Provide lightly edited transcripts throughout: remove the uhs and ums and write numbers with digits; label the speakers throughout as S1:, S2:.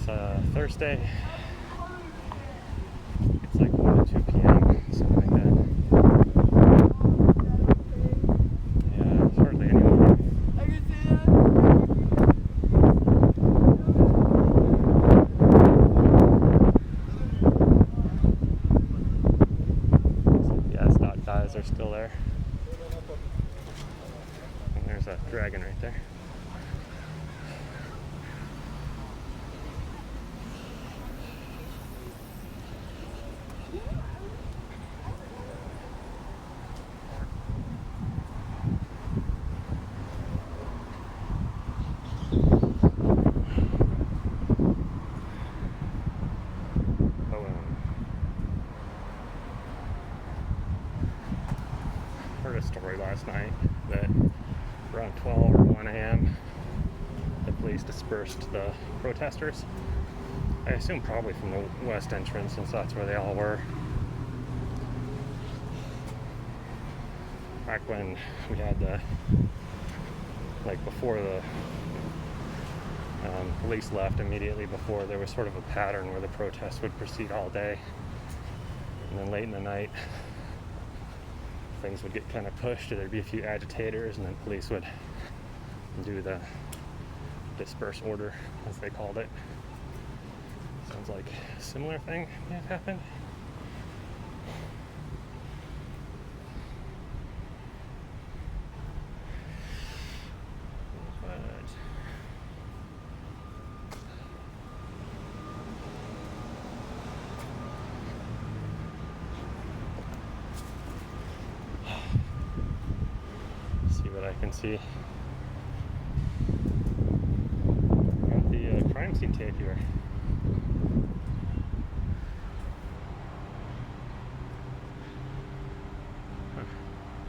S1: Thursday. It's like 1 to 2 p.m. something like that. Yeah, there's hardly anyone here.
S2: I can see that.
S1: Some gas dot guys are still there. And there's a dragon right there. Heard a story last night that around 12 or 1 a.m. the police dispersed the protesters. I assume probably from the west entrance, since that's where they all were. Back when we had before the police left, immediately before, there was sort of a pattern where the protests would proceed all day, and then late in the night things would get kind of pushed, or there'd be a few agitators, and then police would do the disperse order, as they called it. Sounds like a similar thing may have happened. See what I can see. Got the crime scene tape here.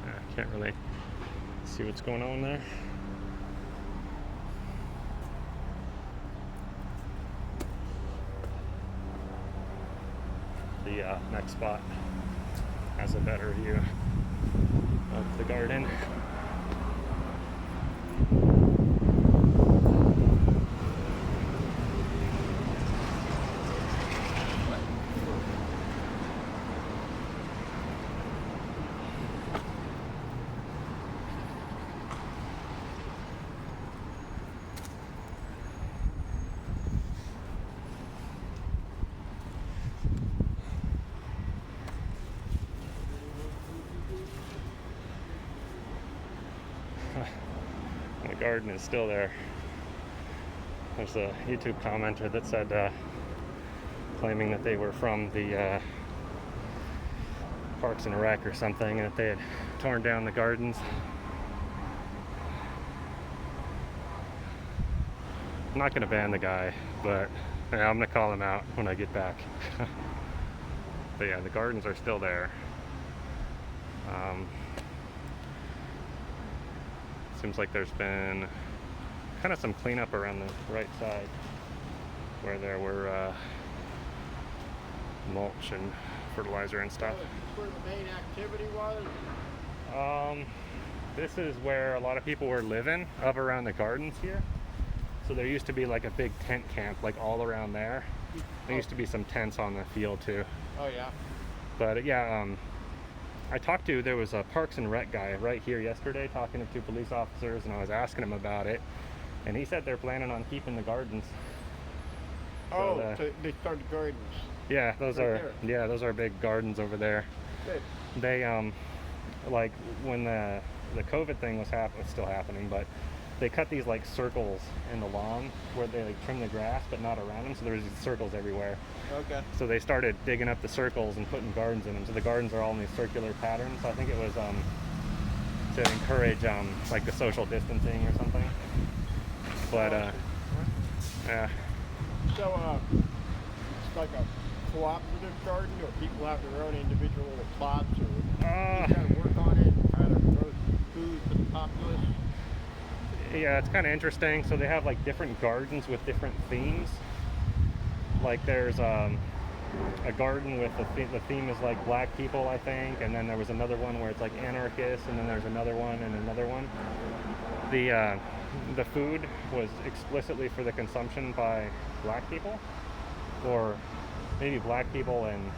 S1: I can't really see what's going on there. The next spot has a better view of the garden. The garden is still there. There's a YouTube commenter that said, claiming that they were from the parks in Iraq or something, and that they had torn down the gardens. I'm not going to ban the guy, but yeah, I'm going to call him out when I get back. But yeah, the gardens are still there. Seems like there's been kind of some cleanup around the right side where there were mulch and fertilizer and stuff.
S2: Is this where the main activity was?
S1: This is where a lot of people were living, up around the gardens here. So there used to be like a big tent camp like all around there. There used to be some tents on the field too.
S2: Oh yeah.
S1: But yeah, there was a Parks and Rec guy right here yesterday talking to 2 police officers, and I was asking him about it, and he said they're planning on keeping the gardens.
S2: So they started gardens.
S1: Yeah, those are big gardens over there.
S2: Good.
S1: They like when the COVID thing was still happening, but they cut these like circles in the lawn where they like trim the grass but not around them, so there's these circles everywhere.
S2: Okay.
S1: So they started digging up the circles and putting gardens in them. So the gardens are all in these circular patterns. So I think it was to encourage like the social distancing or something. But yeah.
S2: So it's like a cooperative garden, or people have their own individual plots, or you kind of work on it and kind of grow food for the populace.
S1: Yeah, it's kind of interesting. So they have like different gardens with different themes. Like there's a garden with the theme is like black people, I think, and then there was another one where it's like anarchists, and then there's another one and another one. the food was explicitly for the consumption by black people, or maybe black people and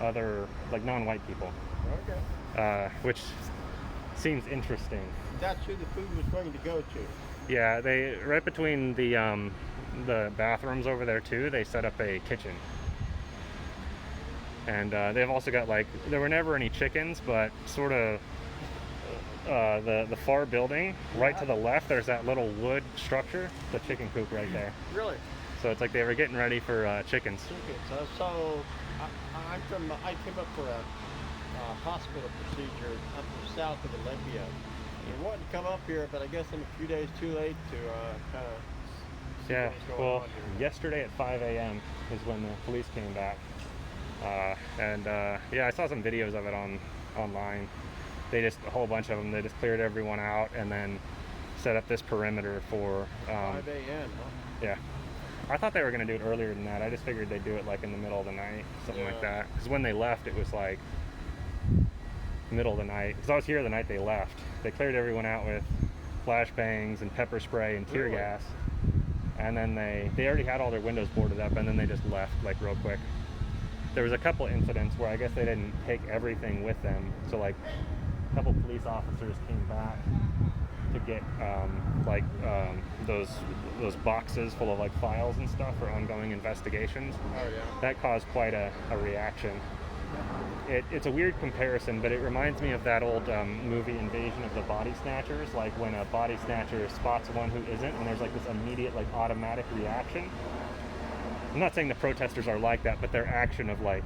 S1: other like non-white people, which seems interesting.
S2: That's who the food was going to go to.
S1: Yeah, they right between the bathrooms over there too. They set up a kitchen, and they've also got like there were never any chickens, but sort of the far building right to the left. There's that little wood structure, the chicken coop right there.
S2: Really?
S1: So it's like they were getting ready for chickens.
S2: So I came up for a hospital procedure up south of Olympia. I wanted to come up here, but I guess I'm a few days too late to kind of see
S1: Yeah,
S2: what's going
S1: well,
S2: on here.
S1: yesterday at 5 a.m. is when the police came back. Yeah, I saw some videos of it online. They just, a whole bunch of them, they just cleared everyone out and then set up this perimeter for...
S2: 5 a.m., huh?
S1: Yeah. I thought they were going to do it earlier than that. I just figured they'd do it like in the middle of the night, something like that. Because when they left, it was like middle of the night. Because I was here the night they left. They cleared everyone out with flashbangs and pepper spray and tear gas. And then they already had all their windows boarded up, and then they just left like real quick. There was a couple incidents where I guess they didn't take everything with them. So like a couple police officers came back to get those boxes full of like files and stuff for ongoing investigations.
S2: Oh yeah.
S1: That caused quite a reaction. It's a weird comparison, but it reminds me of that old movie Invasion of the Body Snatchers, like when a body snatcher spots one who isn't, and there's like this immediate like automatic reaction. I'm not saying the protesters are like that, but their action of like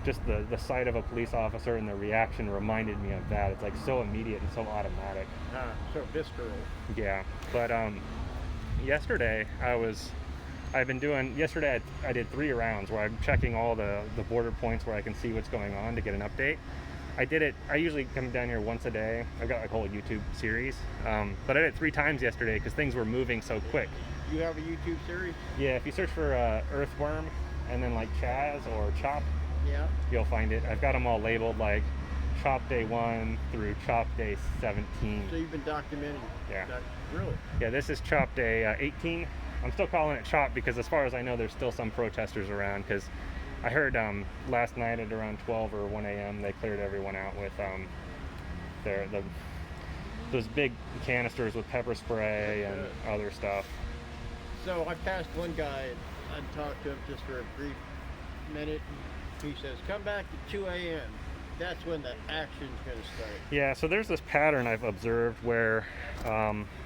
S1: just the sight of a police officer and the reaction reminded me of that. It's like so immediate and so automatic.
S2: So visceral.
S1: Yeah, but yesterday yesterday I did 3 rounds where I'm checking all the border points where I can see what's going on to get an update. I usually come down here once a day. I've got like a whole YouTube series, but I did it 3 times yesterday because things were moving so quick.
S2: You have a YouTube series?
S1: Yeah, if you search for Earthworm and then like CHAZ or CHOP,
S2: Yeah.
S1: you'll find it. I've got them all labeled like CHOP Day 1 through CHOP Day 17.
S2: So you've been documenting
S1: Yeah.
S2: that, really?
S1: Yeah, this is CHOP Day 18. I'm still calling it CHOP because as far as I know, there's still some protesters around, because I heard last night at around 12 or 1 a.m. they cleared everyone out with those big canisters with pepper spray and other stuff.
S2: So I passed one guy and I talked to him just for a brief minute. He says, come back at 2 a.m. That's when the action's going to start.
S1: Yeah, so there's this pattern I've observed where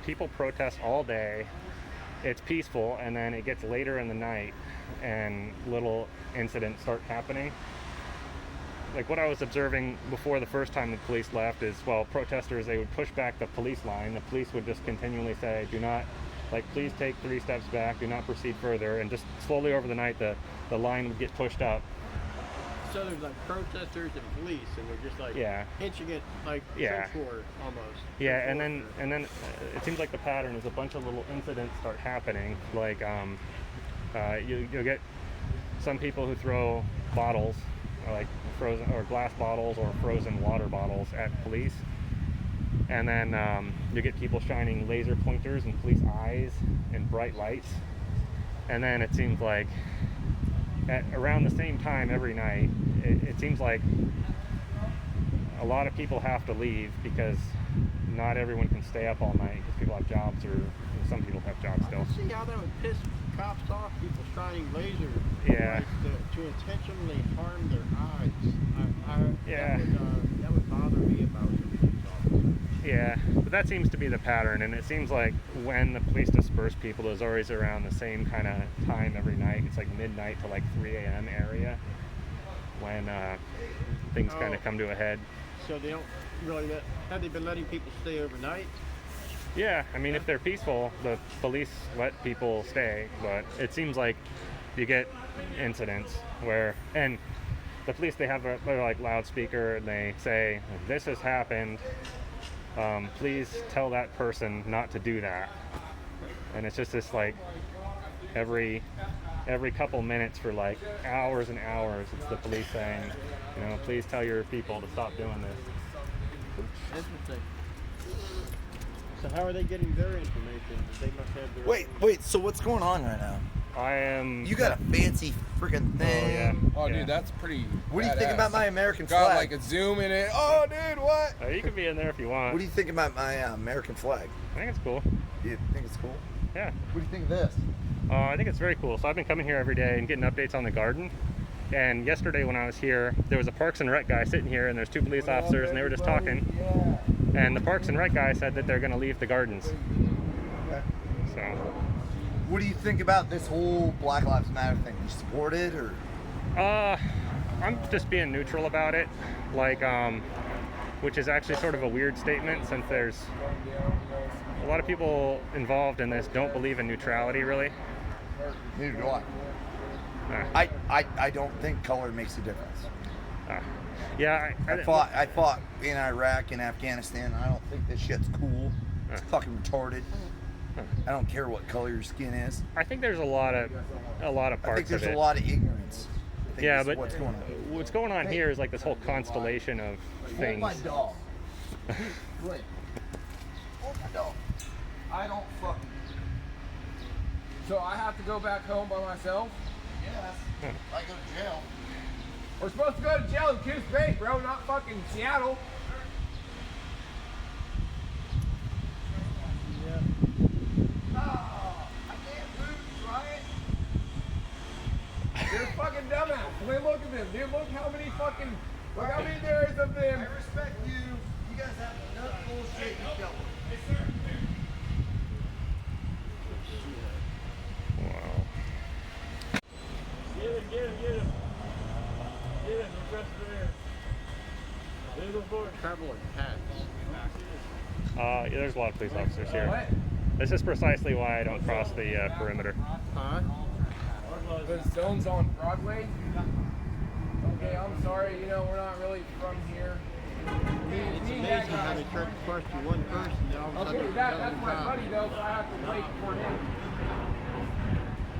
S1: people protest all day, it's peaceful, and then it gets later in the night and little incidents start happening. Like what I was observing before the first time the police left is, well, protesters, they would push back the police line. The police would just continually say, do not, like, please take 3 steps back, do not proceed further, and just slowly over the night the line would get pushed up.
S2: So there's like protesters and police, and they're just like hitching it like trench war almost.
S1: Yeah, and then it seems like the pattern is a bunch of little incidents start happening. Like you'll get some people who throw bottles, or like frozen or glass bottles or frozen water bottles at police, and then you get people shining laser pointers in police eyes and bright lights, and then it seems like at around the same time every night, it seems like a lot of people have to leave because not everyone can stay up all night because people have jobs, or some people have jobs still.
S2: See how that would piss cops off? People shining lasers.
S1: Yeah.
S2: Like to intentionally harm their eyes.
S1: Yeah.
S2: That would bother me about the police officers.
S1: Yeah, but that seems to be the pattern, and it seems like when the police disperse people, it's always around the same kind of time every night. It's like midnight to like 3 a.m. area when things kind of come to a head.
S2: So they don't really have they been letting people stay overnight?
S1: Yeah, I mean, if they're peaceful, the police let people stay, but it seems like you get incidents where, and the police, they have their like loudspeaker, and they say, this has happened, please tell that person not to do that. And it's just this like every couple minutes for like hours and hours, it's the police saying, you know, please tell your people to stop doing this.
S2: Interesting. So how are they getting their information? They must have their
S3: Wait. So what's going on right now?
S1: I am.
S3: You got a fancy freaking thing.
S1: yeah.
S4: Oh,
S1: Yeah.
S4: dude, that's pretty.
S3: What do you think
S4: badass.
S3: about my American
S4: Got
S3: flag?
S4: like a zoom in it. Oh, dude, what?
S1: You can be in there if you want.
S3: What do you think about my American flag?
S1: I think it's cool.
S3: You think it's cool?
S1: Yeah.
S3: What do you think of this?
S1: I think it's very cool. So I've been coming here every day and getting updates on the garden. And yesterday when I was here, there was a Parks and Rec guy sitting here, and there's 2 police officers, and they were just talking.
S4: Yeah.
S1: And the Parks and Rec guy said that they're going to leave the gardens.
S3: Okay.
S1: So
S3: What do you think about this whole Black Lives Matter thing? You support it or?
S1: I'm just being neutral about it, like, which is actually sort of a weird statement since there's a lot of people involved in this don't believe in neutrality, really.
S3: Neither do I. I don't think color makes a difference.
S1: Yeah,
S3: I fought in Iraq and Afghanistan. I don't think this shit's cool. It's fucking retarded. I don't care what color your skin is.
S1: I think there's a lot of parts
S3: I think there's
S1: of it.
S3: a lot of ignorance. I think
S1: Yeah,
S3: that's
S1: but
S3: what's going on.
S1: here is like this whole constellation of things.
S3: Hold my dog. Wait. Hold my dog. I don't fucking.
S4: So I have to go back home by myself?
S3: Yes. I go to jail.
S4: We're supposed to go to jail in Coos Bay, bro, not fucking Seattle.
S2: Yeah.
S3: I can't lose, right?
S4: You're a fucking dumbass. I mean, look at them, dude. Look how many fucking. Look how many there is of them.
S3: I respect you. You guys have enough bullshit you dealt with.
S1: Wow.
S2: Get him. Get him, press there. There's a board. Traveling packs.
S1: Yeah, there's a lot of police officers here.
S4: What?
S1: This is precisely why I don't cross the perimeter.
S2: Huh?
S4: The zone's on Broadway? Okay, I'm sorry. You know, we're not really from here.
S2: It's amazing how they try to question one person. Now all of a
S4: Okay,
S2: sudden
S4: that's my buddy though, so I have to wait for him.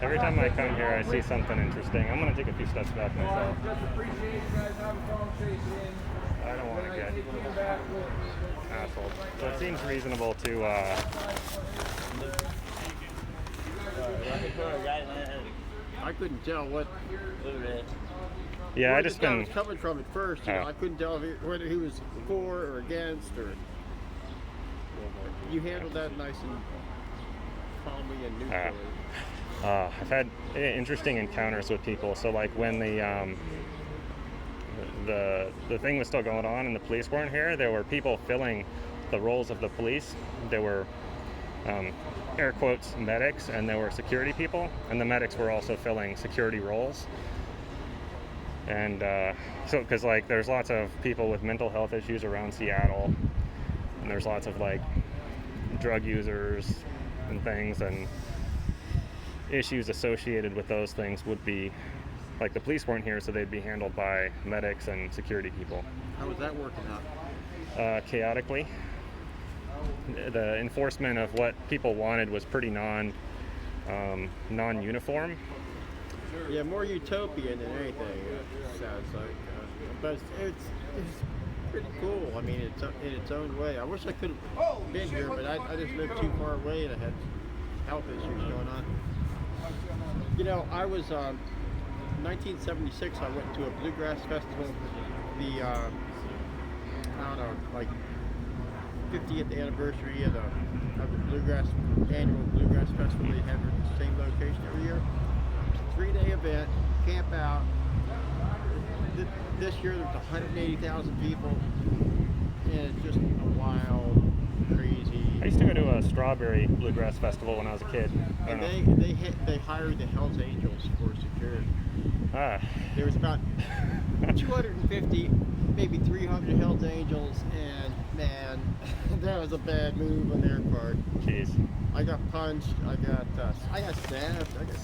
S1: Every time I come here, I see something interesting. I'm gonna take a few steps back
S4: Well, I
S1: myself.
S4: just appreciate you guys having a conversation.
S1: I don't want to get
S4: Take you back with
S1: hassled. So it seems reasonable to.
S2: I couldn't tell what.
S1: Yeah,
S2: where
S1: I
S2: this
S1: just
S2: guy
S1: been.
S2: was coming from at first. You know, I couldn't tell whether he was for or against, or you handled that nice and calmly and neutrally.
S1: I've had interesting encounters with people. So like when the thing was still going on and the police weren't here, there were people filling the roles of the police. There were air quotes medics, and there were security people, and the medics were also filling security roles. And so because like there's lots of people with mental health issues around Seattle, and there's lots of like drug users and things, and issues associated with those things would be like the police weren't here, so they'd be handled by medics and security people.
S2: How was that working out?
S1: Chaotically. The enforcement of what people wanted was pretty non-uniform.
S2: Yeah, more utopian than anything. It sounds like, but it's pretty cool. I mean, it's in its own way. I wish I could have been here, but I just lived too far away and I had health issues going on. You know, I was 1976. I went to a bluegrass festival. The I don't know, like 50th anniversary of the bluegrass annual bluegrass festival. They have it at the same location every year. 3-day event, camp out. This year there was 180,000 people, and it's just wild, crazy.
S1: I used to go to a strawberry bluegrass festival when I was a kid. I
S2: And
S1: don't know.
S2: they hired the Hells Angels for security.
S1: Ah,
S2: There was about 250, maybe 300 Hells Angels, and man, that was a bad move on their part.
S1: jeez.
S2: I got punched. I got stabbed. I got a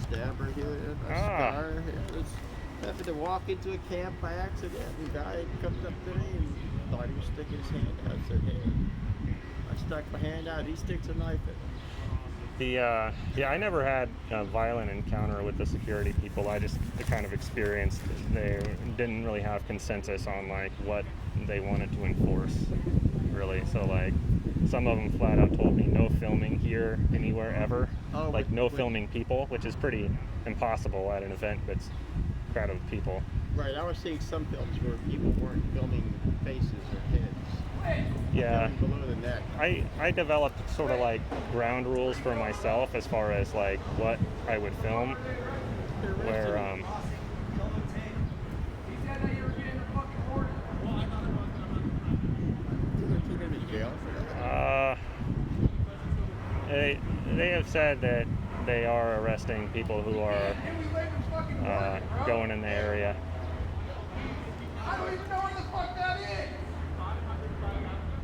S2: stab right here. A scar. It was happened to walk into a camp by accident, and a guy comes up to me and thought he was sticking his hand out. I said, "Hey." I stuck my hand out. He sticks a knife in it.
S1: Yeah, I never had a violent encounter with the security people. I just kind of experienced they didn't really have consensus on like what they wanted to enforce, really. So like, some of them flat out told me no filming here anywhere ever.
S2: Oh,
S1: like no filming people, which is pretty impossible at an event that's crowded with people.
S2: Right, I was seeing some films where people weren't filming faces or heads.
S1: Yeah.
S2: Filming below the neck.
S1: I developed sort of like ground rules for myself as far as like what I would film, where
S4: He said that you were getting the fucking order.
S2: Did they take him to jail for that?
S1: they have said that they are arresting people who are going in the area.
S4: I don't even know where the fuck that is.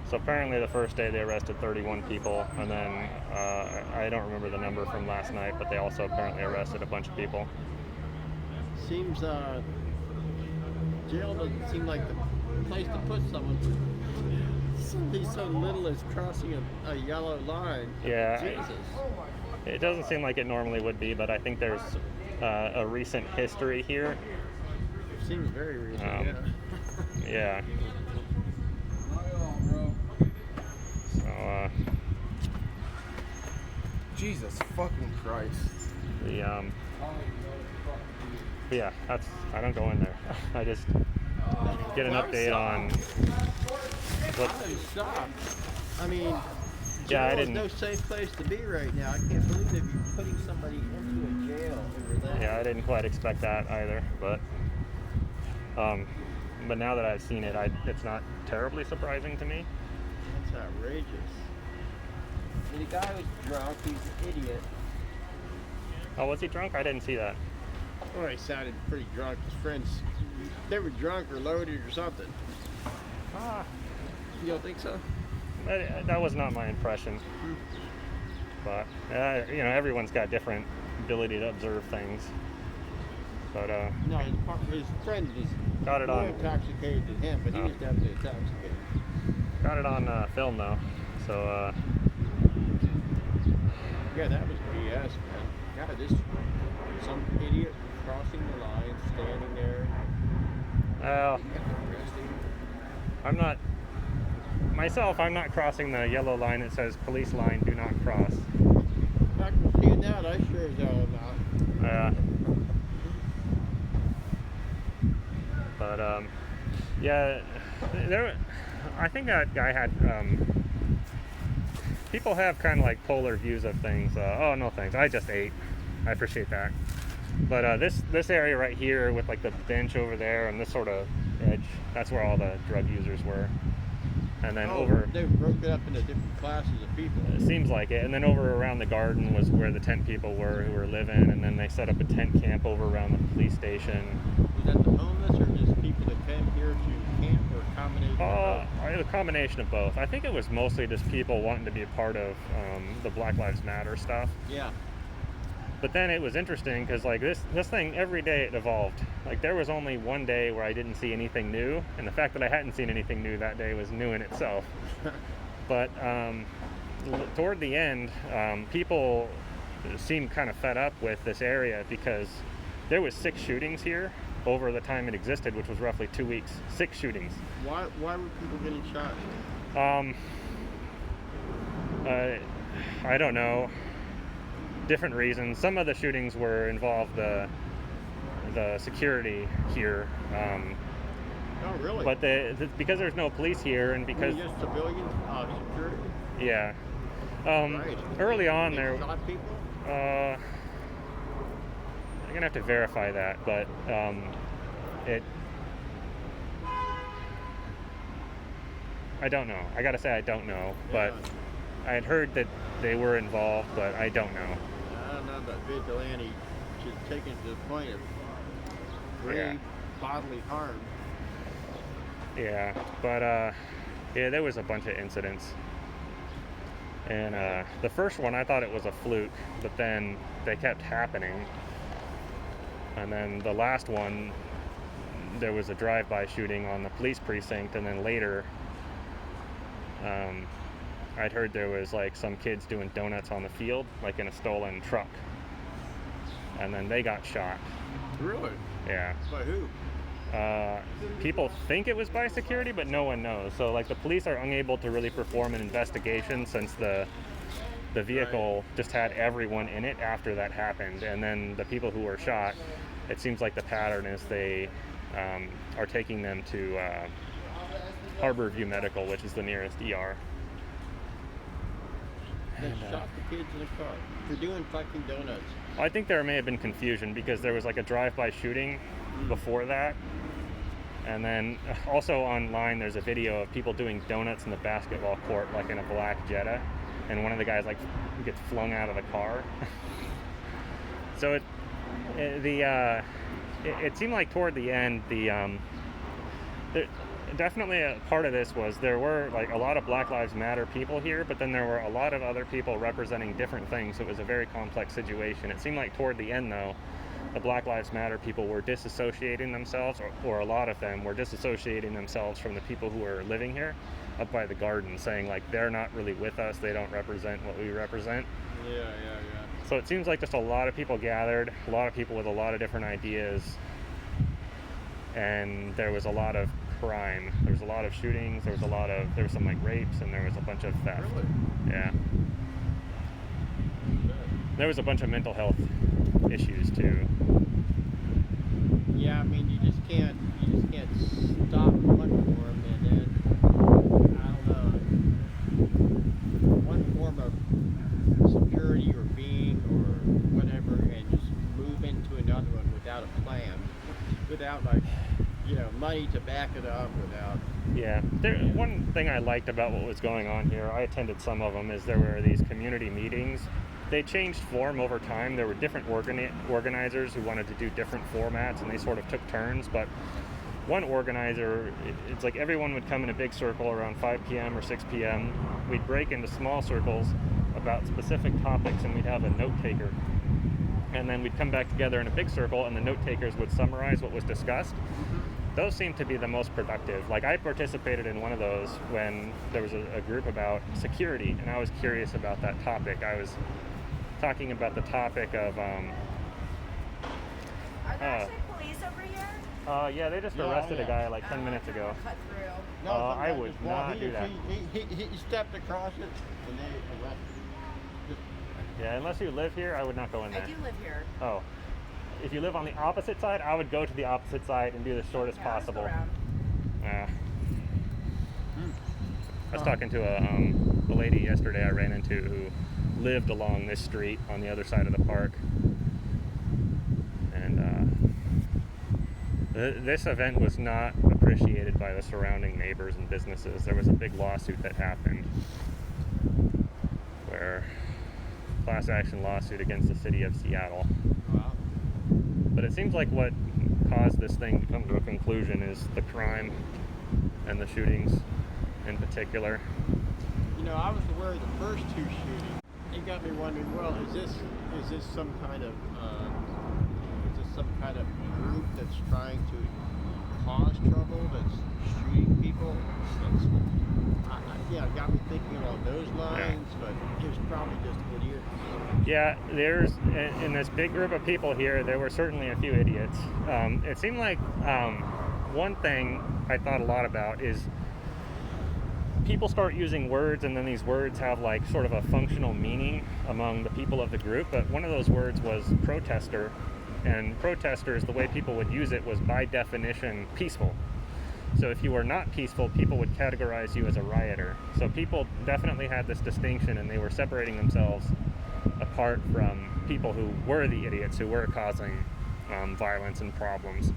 S1: So apparently the first day they arrested 31 people, and then I don't remember the number from last night, but they also apparently arrested a bunch of people.
S2: Seems jail doesn't seem like the place to put someone for something so little as crossing a yellow line.
S1: Yeah,
S2: Jesus.
S1: it doesn't seem like it normally would be, but I think there's a recent history here.
S2: Seems very recent.
S1: Yeah. So
S4: Jesus fucking Christ.
S1: Yeah, I don't go in there. I just get an update on what.
S2: I'm shocked. I mean,
S1: Yeah, I
S2: jail is
S1: didn't.
S2: no safe place to be right now. I can't believe they'd be putting somebody into a jail over that.
S1: Yeah, I didn't quite expect that either, but now that I've seen it, it's not terribly surprising to me.
S2: That's outrageous. The guy was drunk. He's an idiot.
S1: Oh, was he drunk? I didn't see that.
S2: Well, he sounded pretty drunk. His friends, they were drunk or loaded or something. You don't think so?
S1: That was not my impression. But everyone's got different ability to observe things. But
S2: No, his friend was
S1: got it
S2: more
S1: on.
S2: intoxicated than him, but he was definitely intoxicated.
S1: Got it on film though. So
S2: Yeah, that was BS, man. God, this some idiot crossing the line, standing there.
S1: well, I'm not crossing the yellow line that says police line, do not cross.
S2: Back from seeing that, I sure as hell not.
S1: But yeah, I think that guy had. People have kind of like polar views of things. Oh no, thanks. I just ate. I appreciate that. But this area right here with like the bench over there and this sort of edge, that's where all the drug users were. And then
S2: they broke it up into different classes of people.
S1: It seems like it. And then over around the garden was where the tent people were who were living. And then they set up a tent camp over around the police station.
S2: Was that the homeless or just people that came here to camp, or a combination of both?
S1: A combination of both. I think it was mostly just people wanting to be a part of the Black Lives Matter stuff.
S2: Yeah.
S1: But then it was interesting because like this thing, every day it evolved. Like there was only one day where I didn't see anything new, and the fact that I hadn't seen anything new that day was new in itself. But toward the end, people seemed kind of fed up with this area because there was 6 shootings here over the time it existed, which was roughly 2 weeks. 6 shootings.
S2: Why were people getting shot?
S1: I don't know. Different reasons. Some of the shootings involved the security here.
S2: Oh, really?
S1: But because there's no police here, and because
S2: just civilian security.
S1: Yeah.
S2: Right.
S1: Early on
S2: They
S1: there.
S2: shot people?
S1: I'm gonna have to verify that, but I don't know. I gotta say I don't know, but I had heard that they were involved, but I don't know.
S2: I don't know about vigilante, which is taken to the point of grave
S1: Yeah.
S2: bodily harm.
S1: Yeah, but yeah, there was a bunch of incidents, and the first one I thought it was a fluke, but then they kept happening, and then the last one there was a drive-by shooting on the police precinct, and then later I'd heard there was like some kids doing donuts on the field, like in a stolen truck, and then they got shot.
S2: Really?
S1: Yeah.
S2: By who?
S1: People think it was by security, but no one knows. So like the police are unable to really perform an investigation since the vehicle just had everyone in it after that happened. And then the people who were shot, it seems like the pattern is they are taking them to Harborview Medical, which is the nearest ER.
S2: They shot the kids in the car for doing fucking donuts.
S1: I think there may have been confusion because there was like a drive-by shooting before that. And then also online there's a video of people doing donuts in the basketball court, like in a black Jetta, and one of the guys like gets flung out of the car. So it seemed like toward the end definitely a part of this was there were like a lot of Black Lives Matter people here, but then there were a lot of other people representing different things. So it was a very complex situation. It seemed like toward the end though, the Black Lives Matter people were disassociating themselves, or a lot of them were disassociating themselves from the people who were living here up by the garden, saying like they're not really with us, they don't represent what we represent.
S2: Yeah.
S1: So it seems like just a lot of people gathered, a lot of people with a lot of different ideas, and there was a lot of crime. There was a lot of shootings, there was some like rapes, and there was a bunch of theft.
S2: Really?
S1: Yeah. There was a bunch of mental health issues too.
S2: Yeah, I mean, you just can't stop one form and then I don't know, one form of security or being or whatever, and just move into another one without a plan, without like, money to back it up, without.
S1: Yeah. One thing I liked about what was going on here, I attended some of them, is there were these community meetings. They changed form over time. There were different organizers who wanted to do different formats, and they sort of took turns. But one organizer, it's like everyone would come in a big circle around 5 p.m. or 6 p.m. We'd break into small circles about specific topics, and we'd have a note taker. And then we'd come back together in a big circle, and the note takers would summarize what was discussed. Those seem to be the most productive. Like I participated in one of those when there was a group about security, and I was curious about that topic. I was talking about the topic of
S5: Are there actually police over here?
S1: yeah, they just arrested a guy like 10 minutes ago.
S5: Cut through.
S2: No,
S1: I would not do that.
S2: He stepped across it and they arrested him.
S1: Yeah, unless you live here, I would not go in there.
S5: I do live here.
S1: Oh. If you live on the opposite side, I would go to the opposite side and do the shortest
S5: Yeah, let's go
S1: possible.
S5: around.
S1: I was talking to a lady yesterday I ran into who lived along this street on the other side of the park. And this event was not appreciated by the surrounding neighbors and businesses. There was a big lawsuit that happened where class action lawsuit against the city of Seattle.
S2: Wow.
S1: But it seems like what caused this thing to come to a conclusion is the crime and the shootings in particular.
S2: I was aware of the first two shootings. It got me wondering, well, is this some kind of group that's trying to cause trouble, that's shooting people? It got me thinking along those lines, but it was probably just idiots.
S1: Yeah, there's in this big group of people here, there were certainly a few idiots. It seemed like one thing I thought a lot about is people start using words, and then these words have like sort of a functional meaning among the people of the group. But one of those words was protester, and protesters, the way people would use it was by definition peaceful. So if you were not peaceful, people would categorize you as a rioter. So people definitely had this distinction, and they were separating themselves apart from people who were the idiots, who were causing violence and problems.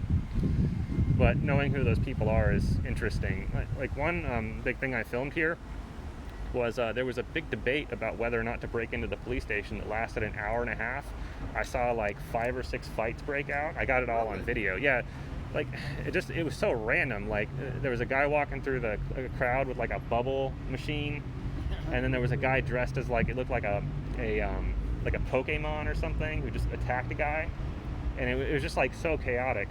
S1: But knowing who those people are is interesting. Like one big thing I filmed here was there was a big debate about whether or not to break into the police station that lasted an hour and a half. I saw like 5 or 6 fights break out. I got it all on video. Yeah, like it was so random. Like there was a guy walking through the crowd with like a bubble machine, and then there was a guy dressed as like, it looked like a Pokemon or something, who just attacked a guy, and it was just like so chaotic.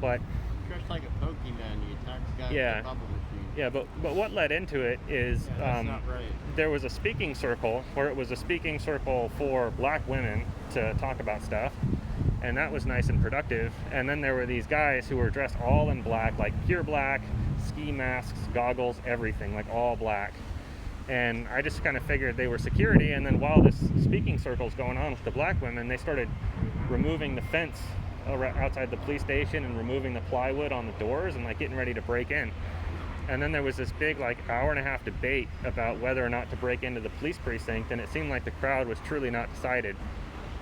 S1: But
S2: dressed like a Pokemon. You attack the guy
S1: Yeah.
S2: with the bubble machine.
S1: Yeah, but what led into it is
S2: Yeah, that's not right.
S1: there was a speaking circle where it was a speaking circle for black women to talk about stuff, and that was nice and productive. And then there were these guys who were dressed all in black, like pure black, ski masks, goggles, everything, like all black. And I just kind of figured they were security, and then while this speaking circle's going on with the black women, they started removing the fence outside the police station and removing the plywood on the doors and like getting ready to break in. And then there was this big like hour-and-a-half debate about whether or not to break into the police precinct, and it seemed like the crowd was truly not decided.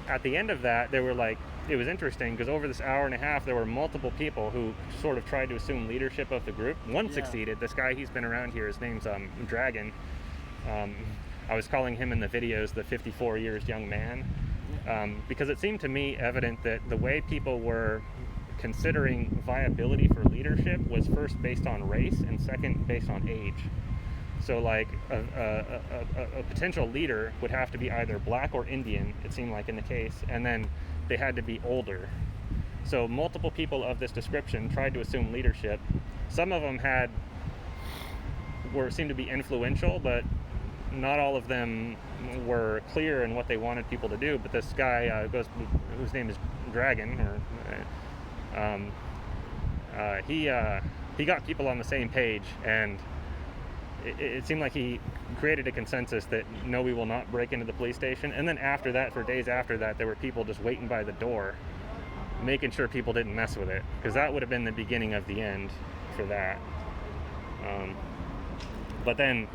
S1: At the end of that, they were like, it was interesting because over this hour and a half there were multiple people who sort of tried to assume leadership of the group. One succeeded. This guy, he's been around here, his name's Dragon. I was calling him in the videos the 54 years young man, because it seemed to me evident that the way people were considering viability for leadership was first based on race and second based on age. So like a potential leader would have to be either black or Indian, it seemed like in the case, and then they had to be older. So multiple people of this description tried to assume leadership. Some of them seemed to be influential, but not all of them were clear in what they wanted people to do. But this guy whose name is Dragon, he got people on the same page, and it seemed like he created a consensus that no, we will not break into the police station. And then after that, for days after that, there were people just waiting by the door, making sure people didn't mess with it, because that would have been the beginning of the end for that. But then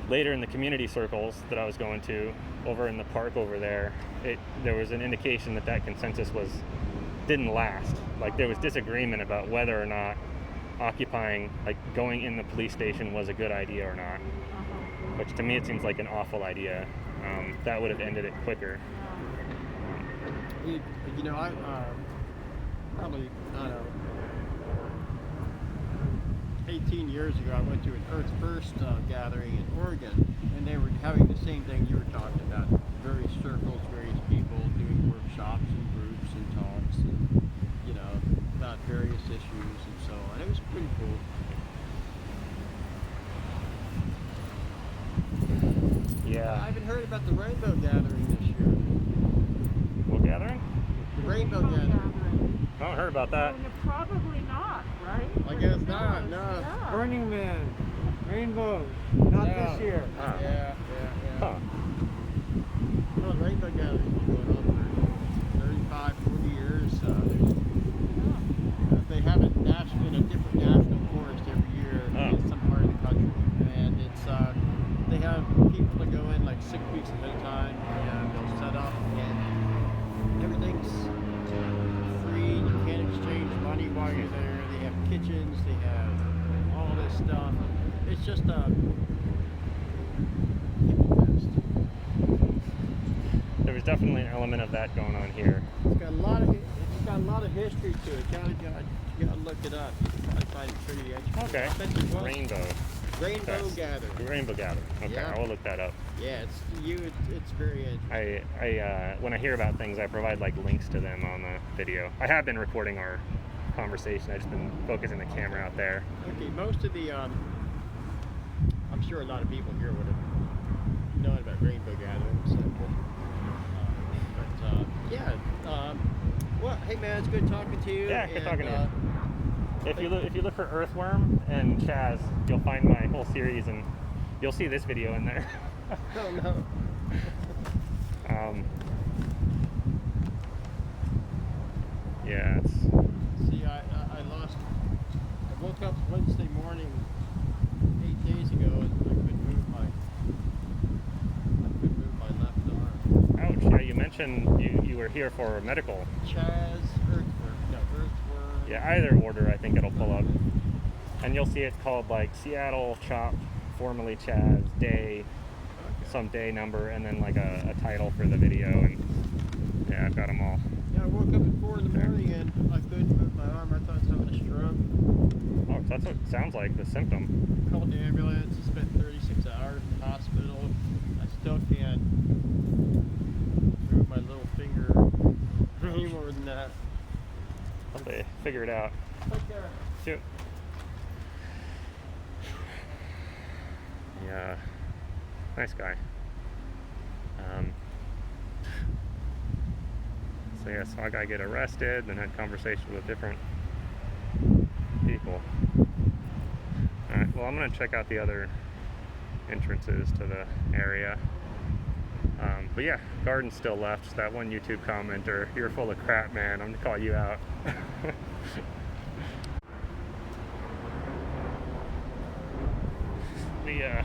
S1: later in the community circles that I was going to over in the park over there, there was an indication that consensus didn't last. Like there was disagreement about whether or not going in the police station was a good idea or not, which to me it seems like an awful idea. That would have ended it quicker.
S2: You know, I probably, I don't know, 18 years ago, I went to an Earth First gathering in Oregon, and they were having the same thing you were talking about. Various circles, various people doing workshops and groups and talks, and, you know, about various issues and so on. It was pretty cool.
S1: Yeah.
S2: I haven't heard about the Rainbow Gathering this year.
S1: What gathering?
S2: The Rainbow Gathering.
S1: I haven't heard about that.
S5: Well, you're probably not, right?
S2: I guess not, no.
S5: Yeah.
S6: Burning Man, Rainbow, not
S2: Yeah.
S6: this year.
S1: Huh.
S2: Yeah.
S1: Huh.
S2: Well, the Rainbow Gathering has been going on for 35, 40 years. They have it in a different national forest every year in some part of the country. And it's they have people that go in like 6 weeks ahead of time, and they'll set up, and everything's free. You can't exchange money while you're there. They have kitchens, they have all this stuff. It's just a hippie fest.
S1: There was definitely an element of that going on here.
S2: It's got a lot of history to it. You gotta look it up. I find it pretty interesting.
S1: Okay.
S2: I bet you will.
S1: Rainbow
S2: Gathering.
S1: Rainbow Gathering. Okay,
S2: Yeah.
S1: I will look that up.
S2: Yeah, it's very interesting.
S1: I when I hear about things, I provide like links to them on the video. I have been recording our conversation. I've just been focusing the camera out there.
S2: Okay, most of the I'm sure a lot of people here would have known about Rainbow Gatherings. Well, hey man, it's good talking to you.
S1: Yeah, good talking to you. If you
S2: you.
S1: if you look for Earthworm and CHAZ, you'll find my whole series, and you'll see this video in there.
S2: Oh no.
S1: Yeah, it's
S2: See, I woke up Wednesday morning 8 days ago, and I couldn't move my left arm.
S1: ouch. Yeah, you mentioned you were here for medical.
S2: CHAZ, Earthworm.
S1: Yeah, either order, I think it'll pull up, and you'll see it's called like Seattle Chop, formerly CHAZ Day, some day number, and then like a title for the video, and yeah, I've got them all.
S2: Yeah, I woke up at 4 in the morning and I couldn't move my arm. I thought I was having a stroke.
S1: Oh, that's what it sounds like, the symptom.
S2: Called the ambulance. Spent 36 hours in the hospital. I still can't move my little finger any more than that.
S1: Hope they figure it out.
S2: Take care.
S1: Shoot. Yeah, nice guy. So yeah, saw a guy get arrested, then had conversations with different people. Alright, well I'm gonna check out the other entrances to the area. But yeah, garden's still left. Just that one YouTube commenter, "You're full of crap, man. I'm gonna call you out." The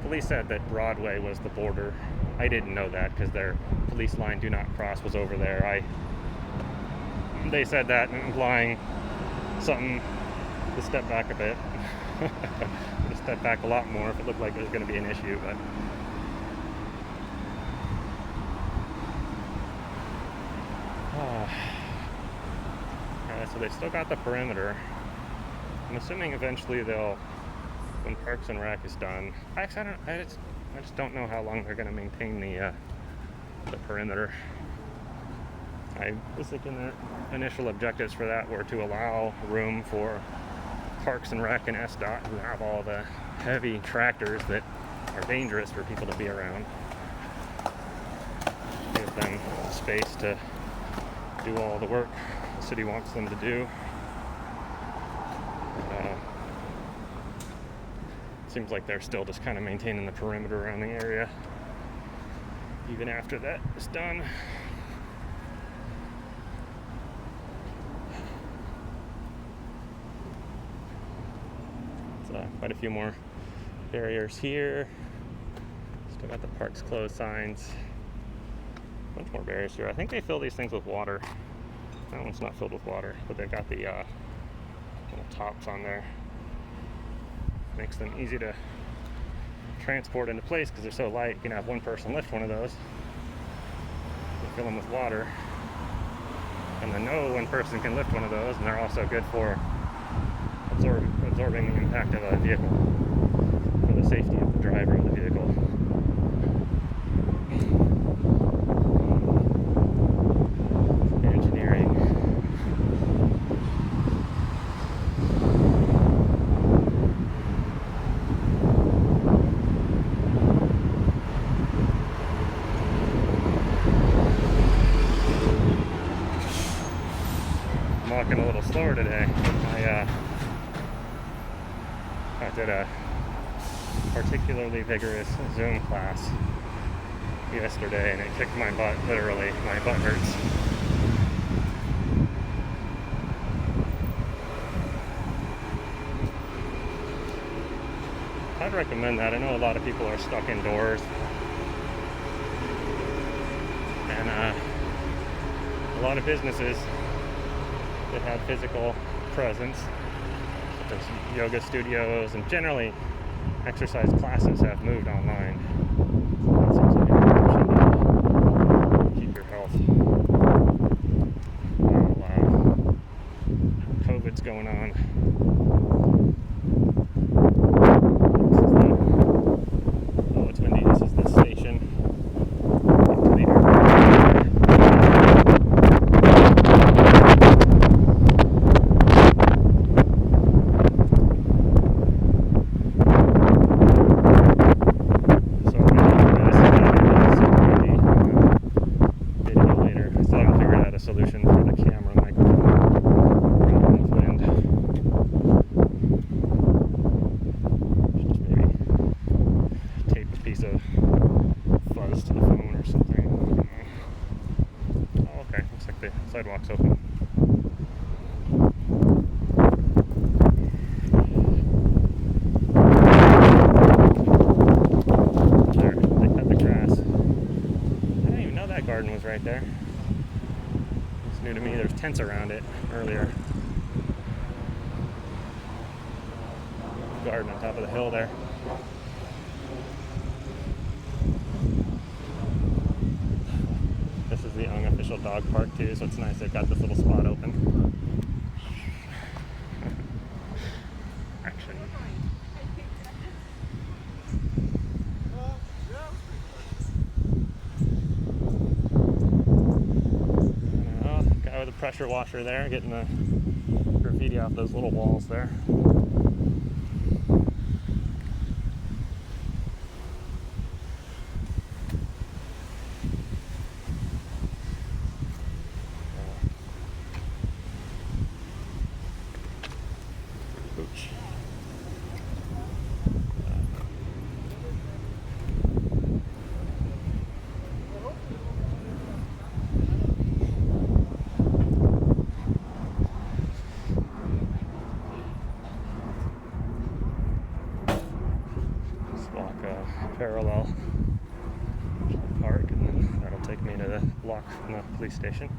S1: police said that Broadway was the border. I didn't know that because their police line "Do not cross" was over there. They said that, implying something to step back a bit. To step back a lot more if it looked like there's going to be an issue, but. So they still got the perimeter. I'm assuming eventually they'll, when Parks and Rec is done. Actually, I just don't know how long they're going to maintain the perimeter. I was thinking that initial objectives for that were to allow room for Parks and Rec and SDOT, who have all the heavy tractors that are dangerous for people to be around. Give them space to do all the work the city wants them to do. Seems like they're still just kind of maintaining the perimeter around the area even after that is done. So quite a few more barriers here. Still got the parks closed signs. A bunch more barriers here. I think they fill these things with water. That one's not filled with water, but they've got the little tops on there. Makes them easy to transport into place because they're so light. You can have one person lift one of those. You fill them with water, and then one person can lift one of those, and they're also good for absorbing the impact of a vehicle, for the safety of the driver of the vehicle. Engineering. I'm walking a little slower today. I did a particularly vigorous Zoom class yesterday, and it kicked my butt, literally. My butt hurts. I'd recommend that. I know a lot of people are stuck indoors, and a lot of businesses that have physical presence, such as yoga studios and generally exercise classes, have moved online. That seems like a good option to keep your health while COVID's going on. It's windy. This is the station. Into the airport. Solution for the camera microphone with wind. Just maybe tape a piece of fuzz to the phone or something. Oh, okay. Looks like the sidewalk's open. There, they cut the grass. I didn't even know that garden was right there. New to me. There's tents around it earlier. Garden on top of the hill there. This is the unofficial dog park too, so it's nice they've got this little spot open. Action. pressure washer there, getting the graffiti off those little walls there. Ooch. Parallel park, and then that'll take me to the block from the police station.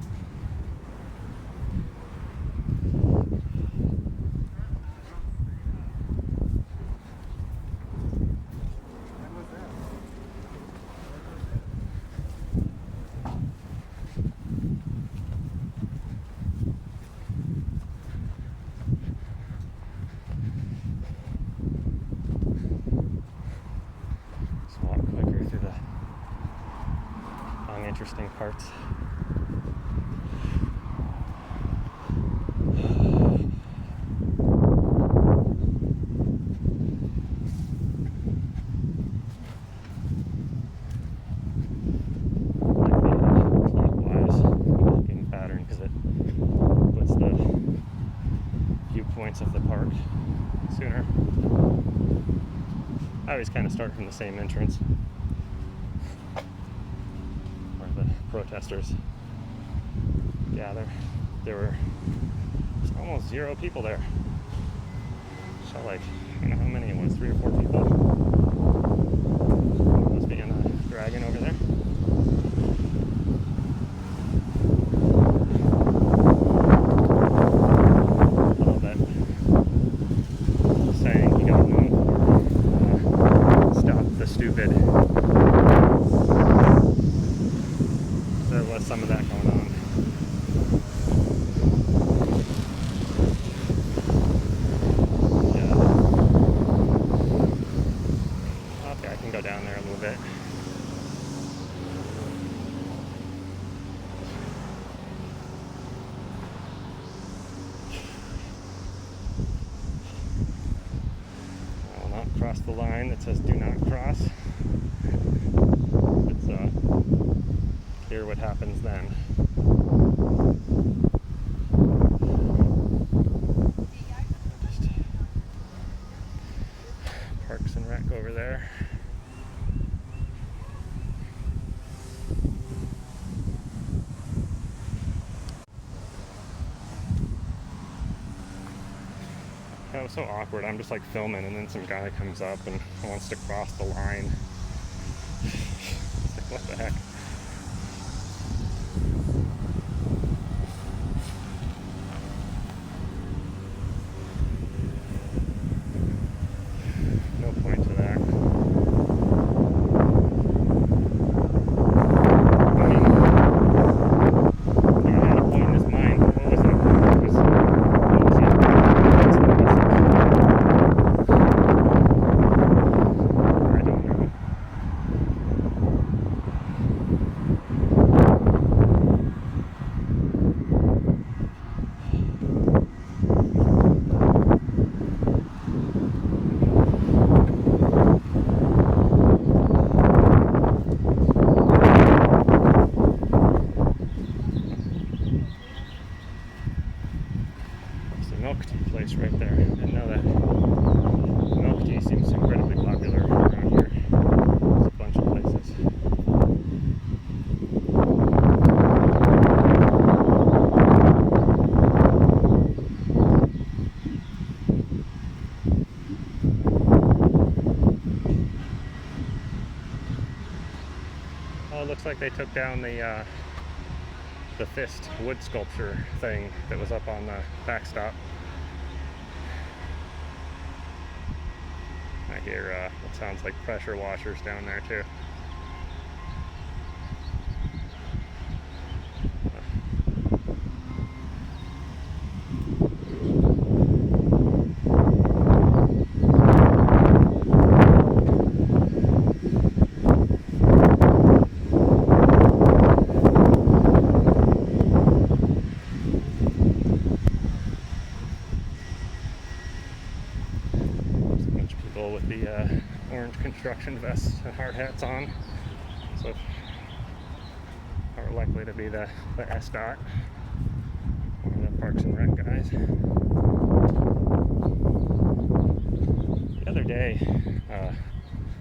S1: Interesting parts. Clockwise walking pattern because it puts the viewpoints of the park sooner. I always kind of start from the same entrance. Protesters gather. There were almost 0 people there. So like, I don't know how many it was, 3 or 4 people. Must be in a dragon over there. A little bit saying he got known for stop the stupid. There was some of that going on. Yeah. Okay, I can go down there a little bit. I will not cross the line that says do not cross. It's hear what happens then. Just Parks and Rec over there. That was so awkward. I'm just like filming and then some guy comes up and wants to cross the line. It's like, what the heck? No point to that. I mean, I had a point in his mind. What was it? What was he? I don't know. Milk tea place right there. I didn't know that. Milk tea seems incredibly popular around here. There's a bunch of places. Oh, it looks like they took down the fist wood sculpture thing that was up on the backstop. I hear what sounds like pressure washers down there too. construction vests and hard hats on. So are likely to be the SDOT or the Parks and Rec guys. The other day, I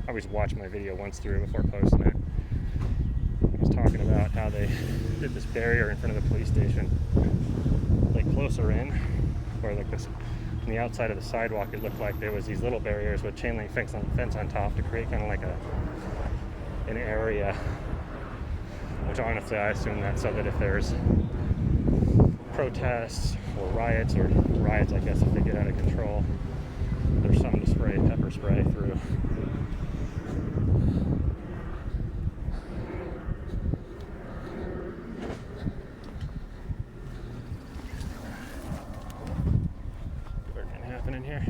S1: always watch my video once through before posting it. I was talking about how they did this barrier in front of the police station, like closer in, where like this, on the outside of the sidewalk, it looked like there was these little barriers with chain link fence on top to create kind of like an area. Which honestly, I assume that's so that if there's protests or riots, I guess, if they get out of control, there's some to spray pepper spray through. What can happen in here?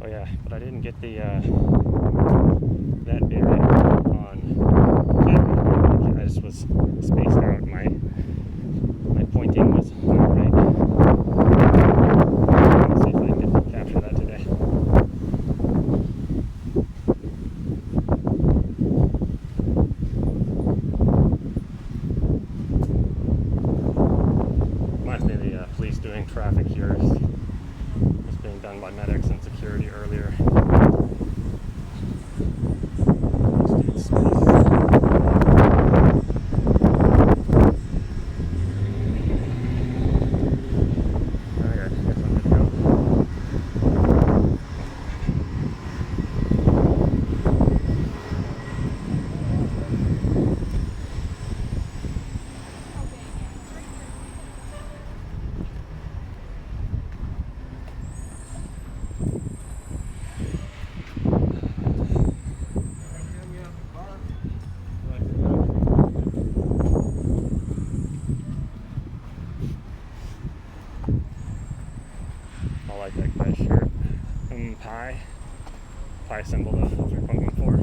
S1: Oh yeah, but I didn't get the that bit on camera. I just was spaced out. My pointing was not right. Let's see if I can capture that today. Reminds me of the police doing traffic here. It's being done by medics and security earlier. I like that guy's shirt. Pie symbol though, that's what you're pumping for.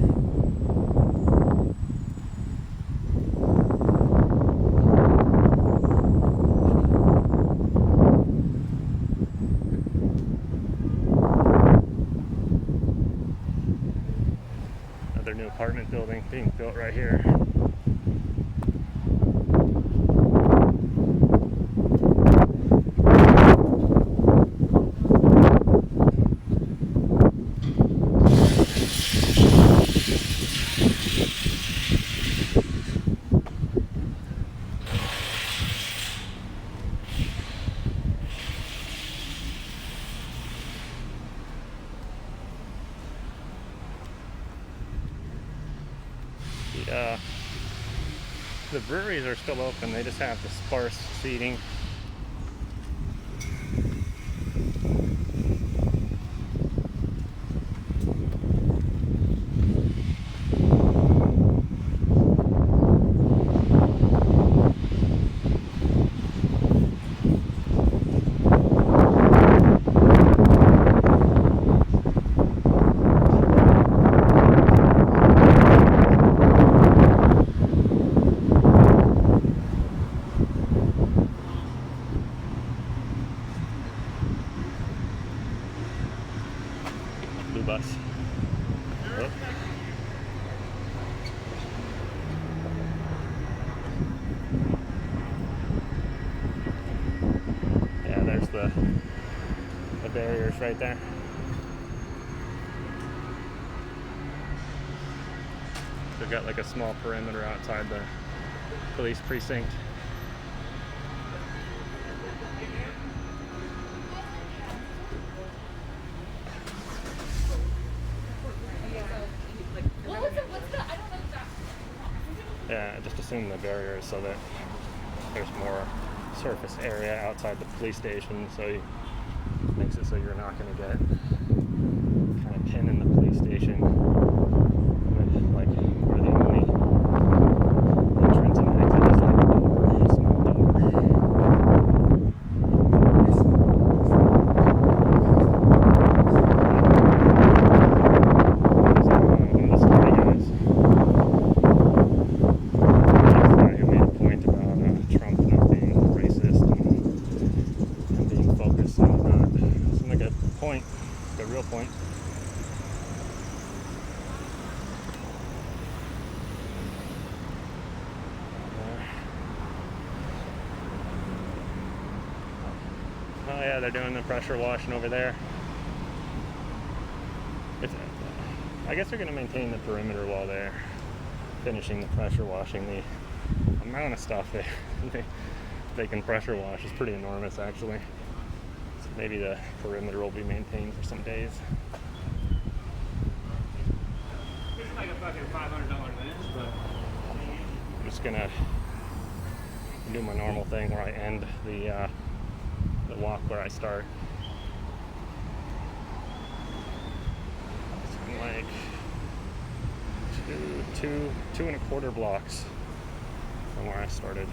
S1: Another new apartment building being built right here. The breweries are still open, they just have the sparse seating. Blue bus. Oh. Yeah, there's the barriers right there. They've got like a small perimeter outside the police precinct. Yeah, I just assume the barrier is so that there's more surface area outside the police station, so it makes it so you're not going to get kind of pinned in the police station with like where the only entrance and exit is like a door, a small door. So, one of the security guys point. Oh yeah, they're doing the pressure washing over there. I guess they're going to maintain the perimeter while they're finishing the pressure washing. The amount of stuff they can pressure wash is pretty enormous, actually. So maybe the perimeter will be maintained for some days.
S6: It's like a fucking $500 lens, but
S1: I'm just going to do my normal thing where I end the walk where I start. It's like two and a quarter blocks from where I started.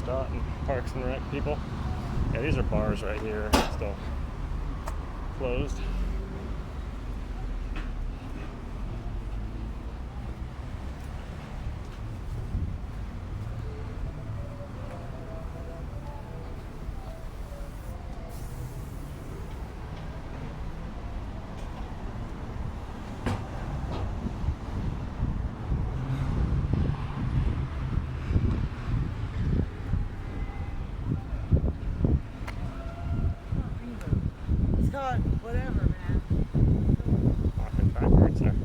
S1: Dot and Parks and Rec people. Yeah, these are bars right here, still closed.
S5: Whatever, man.
S1: Walking backwards there.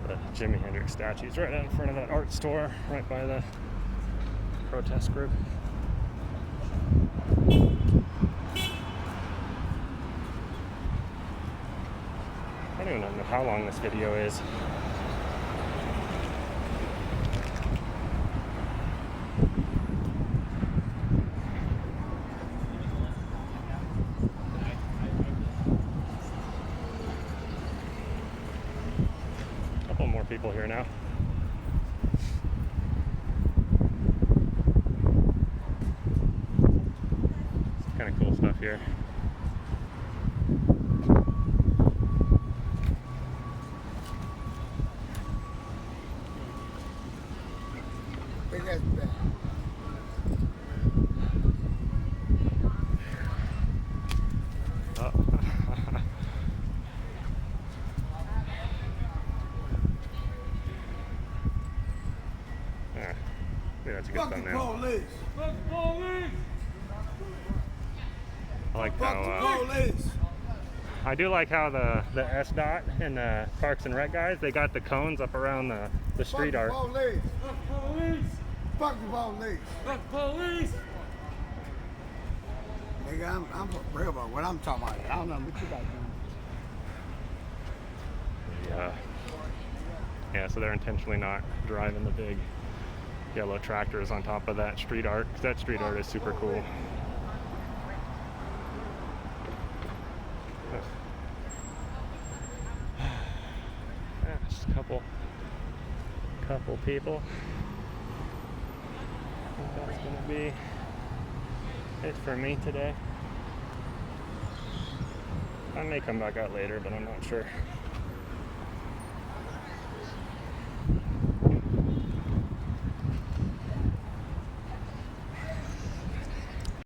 S1: The Jimi Hendrix statue's right out in front of that art store, right by the protest group. I don't even know how long this video is. A couple more people here now. Some kind of cool stuff here. That's a good thumbnail.
S6: police! Fuck the police!
S1: I like how I do like how the SDOT and the Parks and Rec guys, they got the cones up around the street art.
S6: Fuck the police! Fuck the police! Fuck the police! Nigga, I'm real about what I'm talking about. I don't know what you guys doing.
S1: Yeah, so they're intentionally not driving the big yellow tractors on top of that street art, because that street art is super cool. Yeah, just a couple people. I think that's gonna be it for me today. I may come back out later, but I'm not sure.